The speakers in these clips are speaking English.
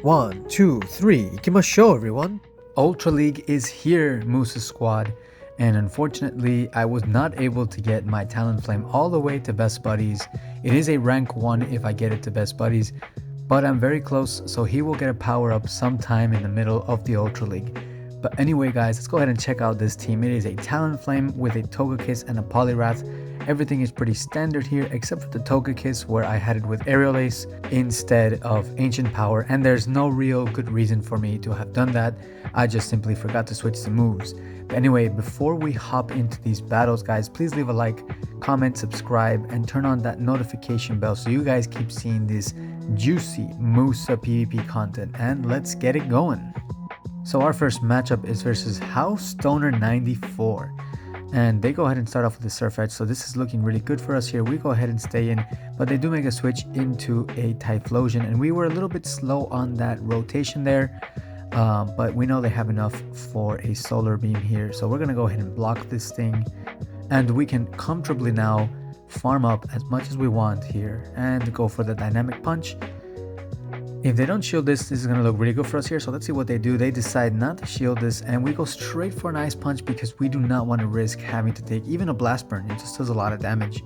1, 2, 3, ikimasho everyone! Ultra League is here, Musa squad, and unfortunately I was not able to get my Talonflame all the way to best buddies. It is a rank 1 if I get it to best buddies, but I'm very close, so he will get a power up sometime in the middle of the Ultra League. But anyway guys, let's go ahead and check out this team. It is a Talonflame with a Togekiss and a Poliwrath. Everything is pretty standard here except for the Togekiss, where I had it with Aerial Ace instead of Ancient Power, and there's no real good reason for me to have done that. I just simply forgot to switch the moves. But anyway, before we hop into these battles guys, please leave a like, comment, subscribe, and turn on that notification bell so you guys keep seeing this juicy Musa PvP content, and let's get it going. So our first matchup is versus House Stoner 94. And they go ahead and start off with the Surf Edge, so this is looking really good for us here. We go ahead and stay in, but they do make a switch into a Typhlosion, and we were a little bit slow on that rotation there, but we know they have enough for a Solar Beam here, so we're going to go ahead and block this thing, and we can comfortably now farm up as much as we want here and go for the Dynamic Punch. If they don't shield this is going to look really good for us here, so let's see what they do. They decide not to shield this, and we go straight for an Ice Punch because we do not want to risk having to take even a Blast Burn. It just does a lot of damage.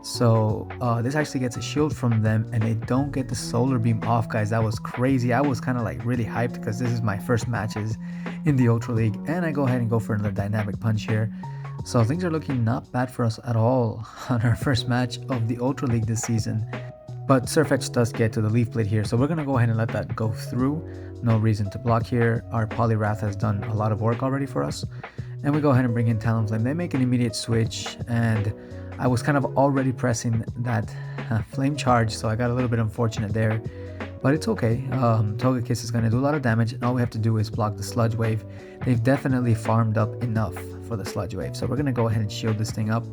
So this actually gets a shield from them, and they don't get the Solar Beam off, guys. That was crazy. I was kind of like really hyped because this is my first matches in the Ultra League, and I go ahead and go for another Dynamic Punch here. So things are looking not bad for us at all on our first match of the Ultra League this season. But Surf Edge does get to the Leaf Blade here, so we're going to go ahead and let that go through. No reason to block here. Our Poliwrath has done a lot of work already for us. And we go ahead and bring in Talonflame. They make an immediate switch, and I was kind of already pressing that Flame Charge, so I got a little bit unfortunate there. But it's okay. Togekiss is going to do a lot of damage, and all we have to do is block the Sludge Wave. They've definitely farmed up enough for the Sludge Wave, so we're going to go ahead and shield this thing up.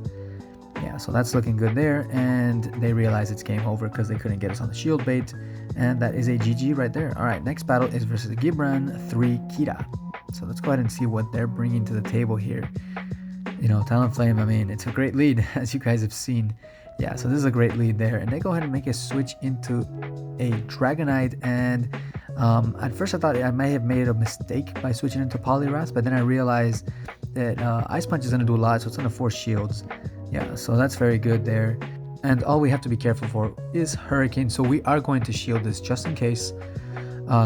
Yeah, so that's looking good there, and they realize it's game over because they couldn't get us on the shield bait, and that is a GG right there. Alright, next battle is versus Gibran 3 Kira. So let's go ahead and see what they're bringing to the table here. You know, Talonflame, I mean, it's a great lead, as you guys have seen. Yeah, so this is a great lead there, and they go ahead and make a switch into a Dragonite, and at first I thought I may have made a mistake by switching into Poliwrath, but then I realized that Ice Punch is going to do a lot, so it's going to force shields. Yeah, so that's very good there. And all we have to be careful for is Hurricane, so we are going to shield this just in case.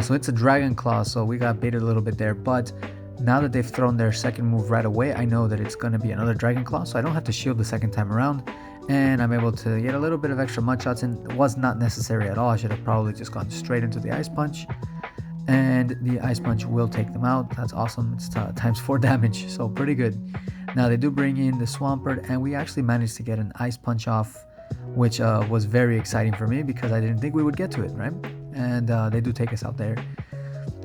So it's a Dragon Claw, so we got baited a little bit there, but now that they've thrown their second move right away, I know that it's going to be another Dragon Claw, so I don't have to shield the second time around, and I'm able to get a little bit of extra mud shots in. It was not necessary at all. I should have probably just gone straight into the Ice Punch, and the Ice Punch will take them out. That's awesome. It's times 4 damage, so pretty good. Now they do bring in the Swampert, and we actually managed to get an Ice Punch off, which was very exciting for me because I didn't think we would get to it, right? And they do take us out there.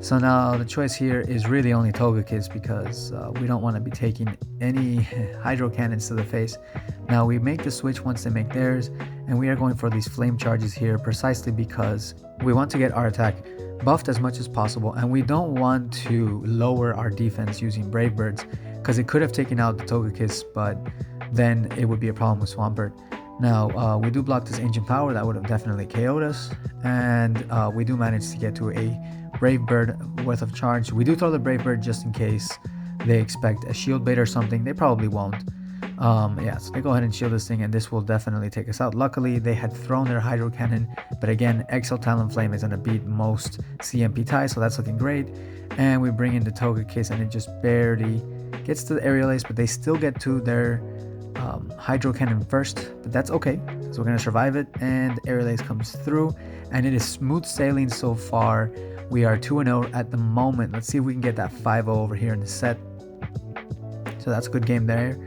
So now the choice here is really only Togekiss because we don't want to be taking any Hydro Cannons to the face. Now we make the switch once they make theirs, and we are going for these Flame Charges here precisely because we want to get our attack buffed as much as possible, and we don't want to lower our defense using Brave Birds because it could have taken out the Togekiss, but then it would be a problem with Swampert. Now we do block this Ancient Power. That would have definitely KO'd us, and we do manage to get to a Brave Bird worth of charge. We do throw the Brave Bird just in case they expect a shield bait or something. They probably won't. Yeah, so they go ahead and shield this thing, and this will definitely take us out. Luckily, they had thrown their Hydro Cannon, but again, XL Talonflame is going to beat most CMP ties, so that's looking great. And we bring in the Togekiss, and it just barely gets to the Aerial Ace, but they still get to their Hydro Cannon first, but that's okay, so we're going to survive it, and Aerial Ace comes through, and it is smooth sailing so far. We are 2-0 at the moment. Let's see if we can get that 5-0 over here in the set. So that's a good game there.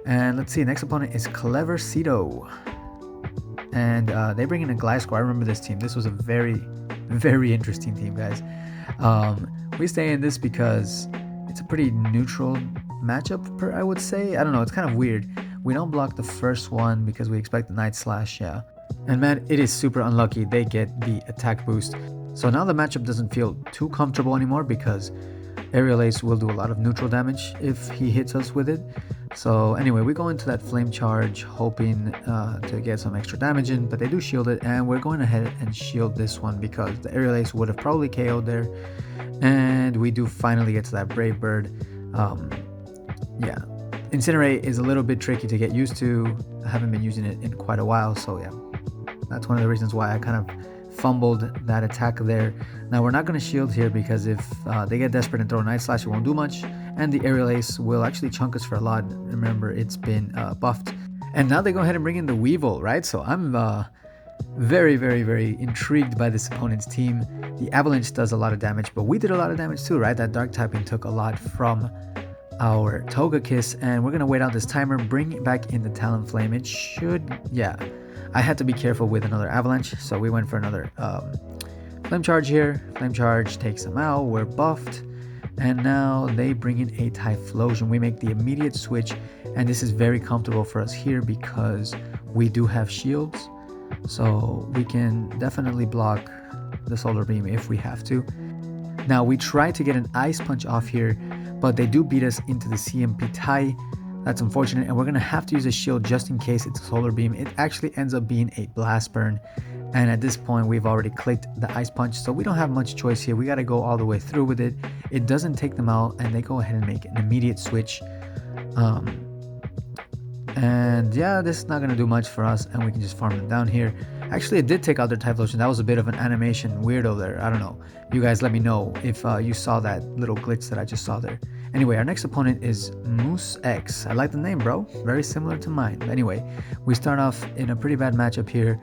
And let's see, next opponent is Clever Cedo. And they bring in a Gliscor. I remember this team. This was a very, very interesting team, guys. We stay in this because it's a pretty neutral matchup, I would say. I don't know, it's kind of weird. We don't block the first one because we expect the Night Slash, yeah. And man, it is super unlucky they get the attack boost. So now the matchup doesn't feel too comfortable anymore because Aerial Ace will do a lot of neutral damage if he hits us with it. So anyway, we go into that Flame Charge hoping to get some extra damage in, but they do shield it, and we're going ahead and shield this one because the Aerial Ace would have probably KO'd there. And we do finally get to that Brave Bird. Yeah, Incinerate is a little bit tricky to get used to. I haven't been using it in quite a while, so yeah, that's one of the reasons why I kind of fumbled that attack there. Now we're not going to shield here because if they get desperate and throw a Night Slash, it won't do much, and the Aerial Ace will actually chunk us for a lot. Remember, it's been buffed. And now they go ahead and bring in the Weevil, right? So I'm very, very, very intrigued by this opponent's team. The Avalanche does a lot of damage, but we did a lot of damage too, right? That Dark typing took a lot from our Togekiss, and we're going to wait out this timer, bring back in the Talonflame. It should, yeah. I had to be careful with another Avalanche, so we went for another Flame Charge here. Flame Charge takes them out. We're buffed. And now they bring in a Typhlosion. We make the immediate switch, and this is very comfortable for us here because we do have shields. So we can definitely block the Solar Beam if we have to. Now we try to get an Ice Punch off here, but they do beat us into the CMP tie. That's unfortunate, and we're going to have to use a shield just in case it's a Solar Beam. It actually ends up being a Blast Burn, and at this point we've already clicked the Ice Punch, so we don't have much choice here. We got to go all the way through with it. It doesn't take them out, and they go ahead and make an immediate switch. And yeah, this is not going to do much for us, and we can just farm them down here. Actually, it did take out their Typhlosion. That was a bit of an animation weirdo there. I don't know. You guys let me know if you saw that little glitch that I just saw there. Anyway, our next opponent is Moose X. I like the name, bro. Very similar to mine. But anyway, we start off in a pretty bad matchup here.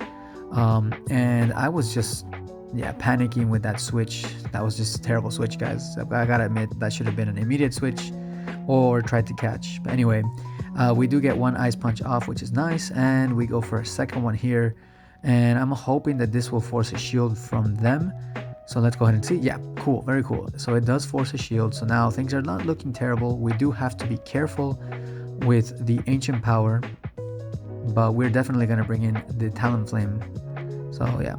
And I was just, yeah, panicking with that switch. That was just a terrible switch, guys. I gotta admit, that should have been an immediate switch or tried to catch. But anyway, we do get one Ice Punch off, which is nice. And we go for a second one here. And I'm hoping that this will force a shield from them. So let's go ahead and see. Yeah, cool, very cool. So it does force a shield. So now things are not looking terrible. We do have to be careful with the Ancient Power, but we're definitely going to bring in the Talonflame. So yeah,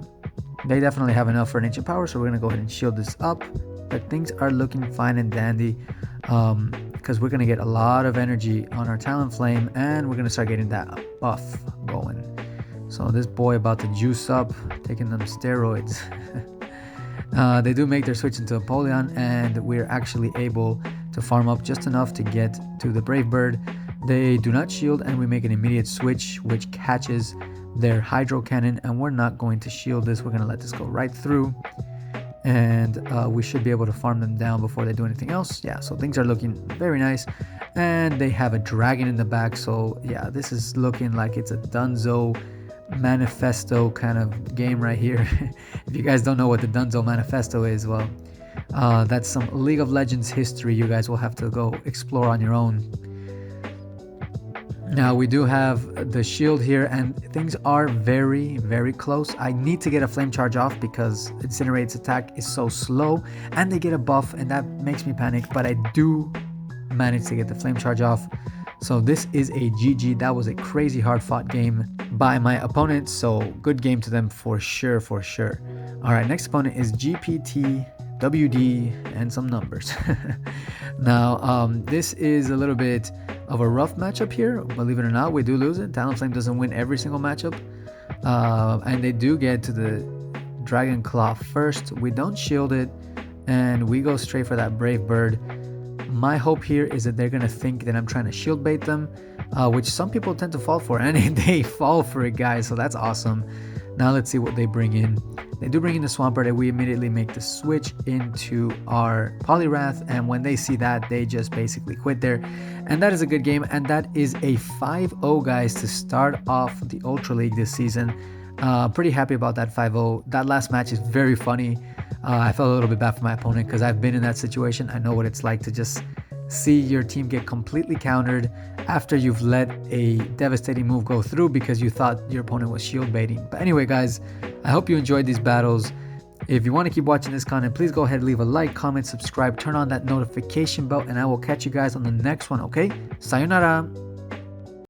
they definitely have enough for an Ancient Power, so we're going to go ahead and shield this up. But things are looking fine and dandy because we're going to get a lot of energy on our Talonflame, and we're going to start getting that buff going. So this boy about to juice up, taking them steroids. They do make their switch into Apollyon, and we're actually able to farm up just enough to get to the Brave Bird. They do not shield, and we make an immediate switch, which catches their Hydro Cannon, and we're not going to shield this. We're going to let this go right through, and we should be able to farm them down before they do anything else. Yeah, so things are looking very nice, and they have a dragon in the back, so yeah, this is looking like it's a Dunzo Manifesto kind of game right here. If you guys don't know what the Dunzo Manifesto is, well, that's some League of Legends history you guys will have to go explore on your own. Now we do have the shield here, and things are very, very close. I need to get a Flame Charge off because Incinerate's attack is so slow, and they get a buff, and that makes me panic, but I do manage to get the Flame Charge off. So this is a GG. That was a crazy hard fought game by my opponent, so good game to them for sure, for sure. All right, next opponent is GPT, WD, and some numbers. Now, this is a little bit of a rough matchup here. Believe it or not, we do lose it. Talonflame doesn't win every single matchup, and they do get to the Dragon Claw first. We don't shield it, and we go straight for that Brave Bird. My hope here is that they're going to think that I'm trying to shield bait them, which some people tend to fall for, and they fall for it, guys, so that's awesome. Now let's see what they bring in. They do bring in the Swampert, and we immediately make the switch into our Poliwrath, and when they see that, they just basically quit there. And that is a good game, and that is a 5-0, guys, to start off the Ultra League this season. Pretty happy about that 5-0. That last match is very funny. I felt a little bit bad for my opponent because I've been in that situation. I know what it's like to just see your team get completely countered after you've let a devastating move go through because you thought your opponent was shield baiting. But anyway, guys, I hope you enjoyed these battles. If you want to keep watching this content, please go ahead, leave a like, comment, subscribe, turn on that notification bell, and I will catch you guys on the next one, okay? Sayonara!